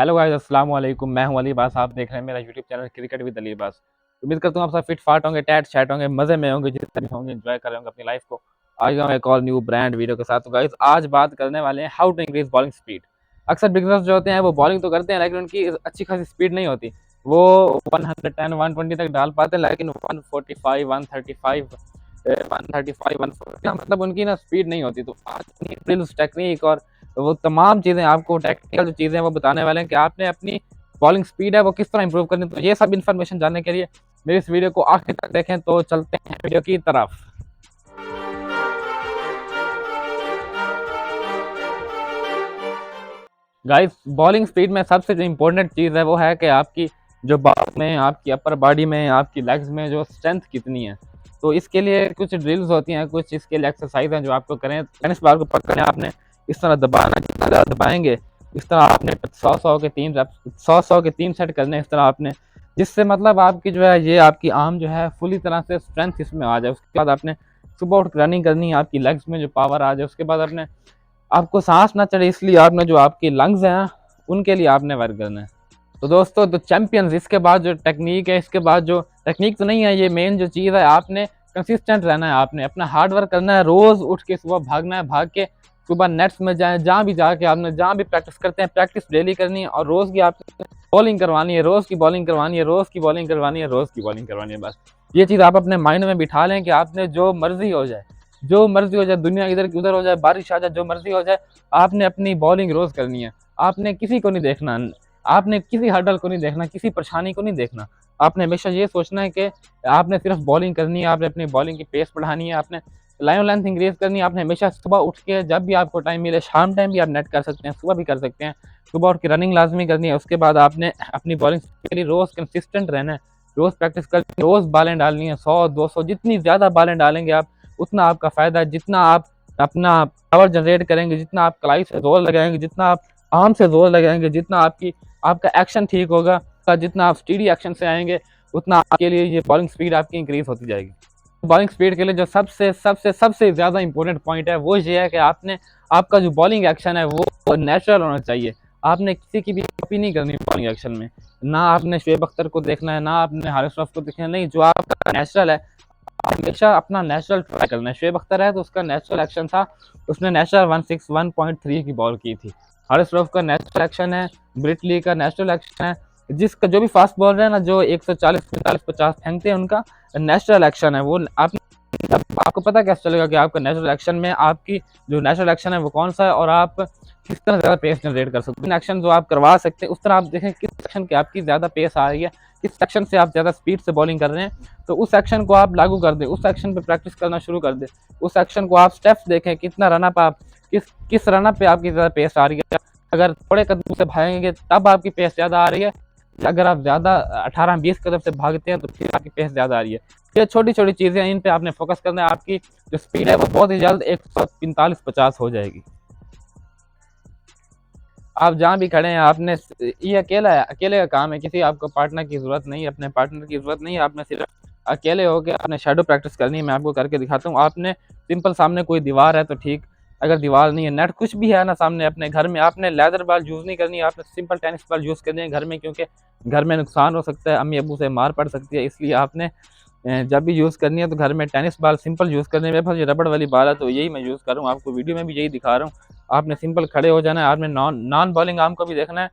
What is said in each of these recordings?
Hello guys, अस्सलाम वालेकुम। मैं हूं अली बास। आप देख रहे हैं मेरा YouTube channel cricket with Ali बास। उम्मीद करता हूं आप सब फिट फाट होंगे, टैट शैट होंगे, मजे में होंगे, जितने भी होंगे एंजॉय कर रहे होंगे अपनी लाइफ को। आज हम एक और न्यू ब्रांड वीडियो के साथ। तो गाइस आज बात करने वाले हैं how to increase bowling speed. अक्सर बिगनर्स जो होते हैं वो बॉलिंग तो करते हैं लेकिन उनकी अच्छी खासी स्पीड नहीं होती। वो 110 120 तक डाल पाते हैं लेकिन 145 135 135 140 मतलब उनकी ना स्पीड नहीं होती। तो आज ड्रिल्स टेक्निक और वो तमाम चीज़ें आपको टेक्निकल जो चीज़ें हैं वो बताने वाले हैं कि आपने अपनी बॉलिंग स्पीड है वो किस तरह इंप्रूव करनी है। तो ये सब इन्फॉर्मेशन जानने के लिए मेरी इस वीडियो को आखिर तक देखें। तो चलते हैं वीडियो की तरफ। गाइस बॉलिंग स्पीड में सबसे जो इम्पोर्टेंट चीज़ है वो है कि आपकी जो बॉल में, आपकी अपर बॉडी में, आपकी लेग्स में जो स्ट्रेंथ कितनी है। तो इसके लिए कुछ ड्रिल्स होती हैं, कुछ इसके लिए एक्सरसाइज हैं जो आपको करें। टेनिस बॉल को पकड़ें, आपने इस तरह दबाना, जितना ज़्यादा दबाएंगे इस तरह आपने 100 के 3 सेट करने इस तरह आपने, जिससे मतलब आपकी जो है ये आपकी आर्म जो है फुली तरह से स्ट्रेंथ इसमें आ जाए। उसके बाद आपने सुबह उठ रनिंग करनी है, आपकी लेग्स में जो पावर आ जाए। उसके बाद आपने आपको सांस ना चढ़े इसलिए आपने जो आपके लंग्स हैं उनके लिए आपने वर्क करना है। तो दोस्तों तो चैंपियंस, इसके बाद जो टेक्निक है, इसके बाद जो टेक्निक तो नहीं है, ये मेन जो चीज़ है, आपने कंसिस्टेंट रहना है, आपने अपना हार्ड वर्क करना है। रोज़ उठ के सुबह भागना है, भाग के सुबह नेट्स में जाए, जहाँ भी जाके आपने जहाँ भी प्रैक्टिस करते हैं प्रैक्टिस डेली करनी है। और रोज़ की आपने बॉलिंग करवानी है, रोज़ की बॉलिंग करवानी है, रोज़ की बॉलिंग करवानी है, रोज़ की बॉलिंग करवानी है। बस ये चीज़ आप अपने माइंड में बिठा लें कि आपने जो मर्जी हो जाए, जो मर्जी हो जाए, दुनिया इधर की उधर हो जाए, बारिश आ जाए, जो मर्जी हो जाए, आपने अपनी बॉलिंग रोज़ करनी है। आपने किसी को नहीं देखना, आपने किसी हर्डल को नहीं देखना, किसी परेशानी को नहीं देखना। आपने हमेशा ये सोचना है कि आपने सिर्फ बॉलिंग करनी है, आपने अपनी बॉलिंग की पेस बढ़ानी है, आपने लाइन लेंथ इंक्रीज करनी है। आपने हमेशा सुबह उठ के जब भी आपको टाइम मिले, शाम टाइम भी आप नेट कर सकते हैं, सुबह भी कर सकते हैं, सुबह उठ के रनिंग लाजमी करनी है। उसके बाद आपने अपनी बॉलिंग के लिए रोज़ कंसिस्टेंट रहना है, रोज़ प्रैक्टिस करनी है, रोज़ बालें डालनी है, 100 200 जितनी ज़्यादा बालें डालेंगे आप उतना आपका फ़ायदा है। जितना आप अपना पावर जनरेट करेंगे, जितना आप कलाई से जोर लगाएंगे, जितना आप आर्म से जोर लगाएंगे, जितना आपका एक्शन ठीक होगा, जितना आप स्टीडी एक्शन से आएंगे, उतना आपके लिए ये बॉलिंग स्पीड आपकी इंक्रीज होती जाएगी। बॉलिंग स्पीड के लिए जो सबसे सबसे सबसे ज़्यादा इंपॉर्टेंट पॉइंट है वो ये है कि आपने आपका जो बॉलिंग एक्शन है वो नेचुरल होना चाहिए। आपने किसी की भी कॉपी नहीं करनी बॉलिंग एक्शन में। ना आपने शुएब अख्तर को देखना है, ना आपने हारिस रऊफ को देखना है, नहीं, जो आपका नेचुरल है हमेशा अपना नेचुरल ट्राई करना है। शुएब अख्तर है तो उसका नेचुरल एक्शन था, उसने नेचुरल 161.3 की बॉल की थी। हारिस रऊफ का नेचुरल एक्शन है, ब्रिटली का नेचुरल एक्शन है, जिसका जो भी फास्ट बॉलर है ना, जो 140 45 50 फेंकते हैं, उनका नेचुरल एक्शन है वो। आप आपको पता कैसे चलेगा कि आपका नेचुरल एक्शन में आपकी जो नेचुरल एक्शन है वो कौन सा है और आप किस तरह ज़्यादा पेस जनरेट कर सकते हैं। एक्शन जो आप करवा सकते हैं उस तरह आप देखें किस एक्शन की आपकी ज़्यादा पेस आ रही है, किस एक्शन से आप ज़्यादा स्पीड से बॉलिंग कर रहे हैं, तो उस एक्शन को आप लागू कर दें, उस एक्शन पे प्रैक्टिस करना शुरू कर दें। उस एक्शन को आप स्टेप्स देखें, कितना रनअप आप किस किस रनअप पे आपकी ज़्यादा पेस आ रही है। अगर थोड़े कदम से भागेंगे तब आपकी पेस ज़्यादा आ रही है, अगर आप ज़्यादा 18-20 कदम से भागते हैं तो फिर आपकी पेस ज़्यादा आ रही है। ये छोटी छोटी चीज़ें हैं, इन पे आपने फोकस करना है, आपकी जो स्पीड है वो बहुत ही जल्द 145-50 हो जाएगी। आप जहाँ भी खड़े हैं आपने ये अकेला है, अकेले का काम है, किसी आपको पार्टनर की ज़रूरत नहीं है, अपने पार्टनर की ज़रूरत नहीं है। आपने सिर्फ अकेले होकर आपने शैडो प्रैक्टिस करनी है। मैं आपको करके दिखाता हूँ। आपने सिंपल, सामने कोई दीवार है तो ठीक, अगर दीवार नहीं है, नेट कुछ भी है ना सामने, अपने घर में आपने लेदर बॉल यूज़ नहीं करनी है, आपने सिंपल टेनिस बॉल यूज़ करनी है घर में, क्योंकि घर में नुकसान हो सकता है, अम्मी अबू से मार पड़ सकती है। इसलिए आपने जब भी यूज़ करनी है तो घर में टेनिस बॉल सिंपल यूज़ करनी है। मेरे पास ये रबड़ वाली बॉल है तो यही मैं यूज़ कर रहा हूँ, आपको वीडियो में भी यही दिखा रहा हूँ। आपने सिंपल खड़े हो जाना है, आपने नॉन नॉन बॉलिंग आर्म को भी देखना है,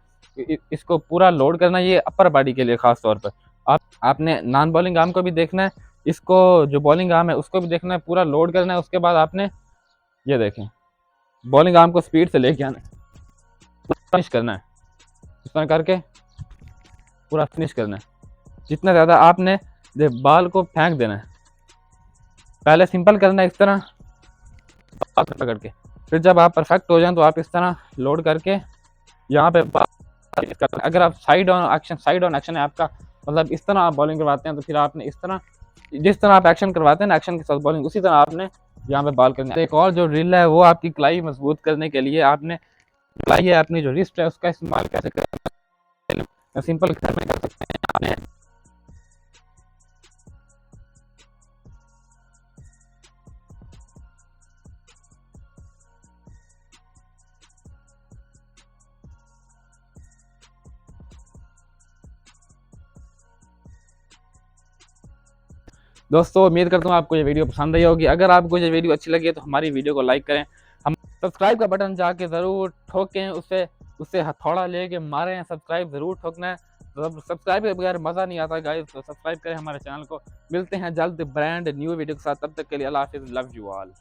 इसको पूरा लोड करना है, ये अपर बॉडी के लिए खास तौर पर। आपने नॉन बॉलिंग आर्म को भी देखना है, इसको जो बॉलिंग आर्म है उसको भी देखना है, पूरा लोड करना है। उसके बाद आपने ये देखें, बॉलिंग आर्म को स्पीड से लेके आना है, फिनिश करना है, इस तरह करके पूरा फिनिश करना है। जितना ज़्यादा आपने बॉल को फेंक देना है, पहले सिंपल करना है इस तरह पकड़ के, फिर जब आप परफेक्ट हो जाएं तो आप इस तरह लोड करके यहाँ पे अगर आप साइड ऑन एक्शन है आपका, मतलब इस तरह आप बॉलिंग करवाते हैं तो फिर आपने इस तरह, जिस तरह आप एक्शन करवाते हैं ना एक्शन के साथ बॉलिंग, उसी तरह आपने यहाँ पे बॉल करनी है। एक और जो ड्रिल है वो आपकी कलाई मजबूत करने के लिए, आपने कलाई है अपनी जो रिस्ट है उसका इस्तेमाल कैसे करें, सिंपल घर में कर सकते हैं। आपने दोस्तों उम्मीद करता हूँ आपको ये वीडियो पसंद आई होगी। अगर आपको ये वीडियो अच्छी लगी है तो हमारी वीडियो को लाइक करें, हम सब्सक्राइब का बटन जाके ज़रूर ठोकें, उससे उससे हथौड़ा लेके मारें, सब्सक्राइब ज़रूर ठोकना है। सब्सक्राइब के बगैर मज़ा नहीं आता गाइस, तो सब्सक्राइब करें हमारे चैनल को। मिलते हैं जल्द ब्रांड न्यू वीडियो के साथ, तब तक के लिए अल्लाह हाफिज़, लव यू ऑल।